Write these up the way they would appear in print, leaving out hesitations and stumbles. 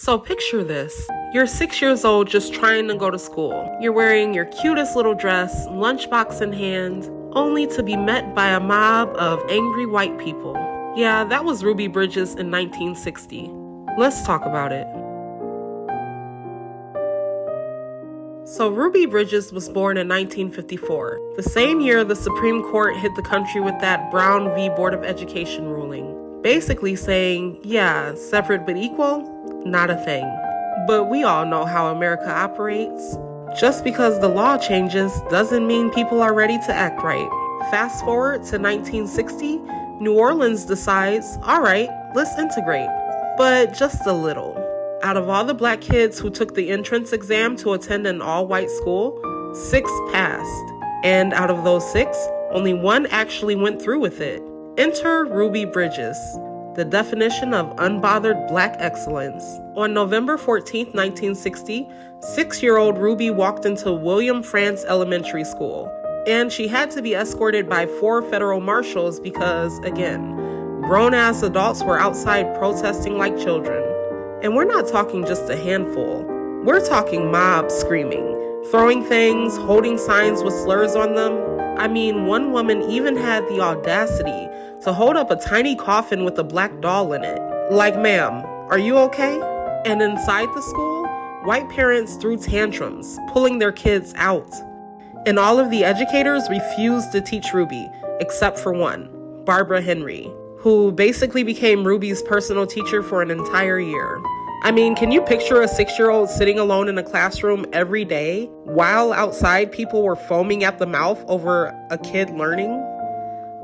So picture this. You're 6 years old just trying to go to school. You're wearing your cutest little dress, lunchbox in hand, only to be met by a mob of angry white people. Yeah, that was Ruby Bridges in 1960. Let's talk about it. So Ruby Bridges was born in 1954, the same year the Supreme Court hit the country with that Brown v. Board of Education ruling, basically saying, yeah, separate but equal, not a thing. But we all know how America operates. Just because the law changes doesn't mean people are ready to act right. Fast forward to 1960, New Orleans decides, all right, let's integrate, but just a little. Out of all the black kids who took the entrance exam to attend an all-white school, 6 passed. And out of those 6, only 1 actually went through with it. Enter Ruby Bridges, the definition of unbothered black excellence. On November 14, 1960, 6-year-old Ruby walked into William Frantz Elementary School, and she had to be escorted by 4 federal marshals because, again, grown-ass adults were outside protesting like children. And we're not talking just a handful. We're talking mobs screaming, throwing things, holding signs with slurs on them. I mean, one woman even had the audacity to hold up a tiny coffin with a black doll in it. Like, ma'am, are you okay? And inside the school, white parents threw tantrums, pulling their kids out. And all of the educators refused to teach Ruby, except for one, Barbara Henry, who basically became Ruby's personal teacher for an entire year. I mean, can you picture a 6-year-old sitting alone in a classroom every day while outside people were foaming at the mouth over a kid learning?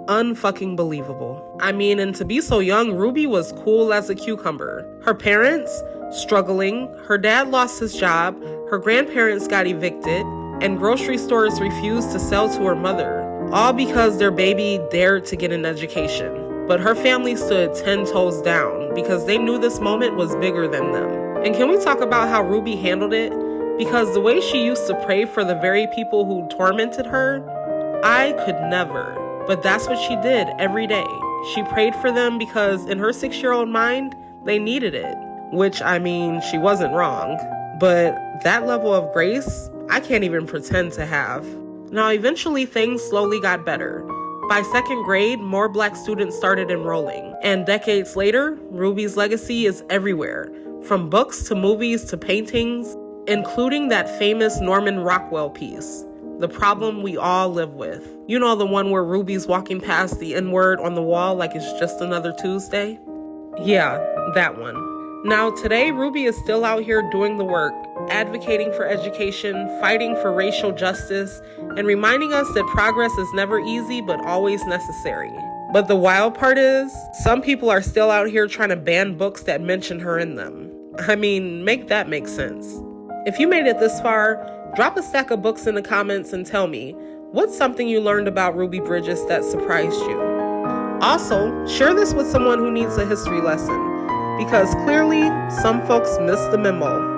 Unfucking believable. I mean, and to be so young, Ruby was cool as a cucumber. Her parents, struggling, her dad lost his job, her grandparents got evicted, and grocery stores refused to sell to her mother, all because their baby dared to get an education. But her family stood 10 toes down because they knew this moment was bigger than them. And can we talk about how Ruby handled it? Because the way she used to pray for the very people who tormented her, I could never. But that's what she did every day. She prayed for them because in her 6-year-old mind, they needed it. Which, I mean, she wasn't wrong. But that level of grace, I can't even pretend to have. Now, eventually things slowly got better. By 2nd grade, more black students started enrolling. And decades later, Ruby's legacy is everywhere, from books to movies to paintings, including that famous Norman Rockwell piece, The Problem We All Live With. You know, the one where Ruby's walking past the N-word on the wall like it's just another Tuesday? Yeah, that one. Now, today, Ruby is still out here doing the work, advocating for education, fighting for racial justice, and reminding us that progress is never easy but always necessary. But the wild part is, some people are still out here trying to ban books that mention her in them. I mean, make that make sense. If you made it this far, drop a stack of books in the comments and tell me, what's something you learned about Ruby Bridges that surprised you? Also, share this with someone who needs a history lesson, because clearly, some folks missed the memo.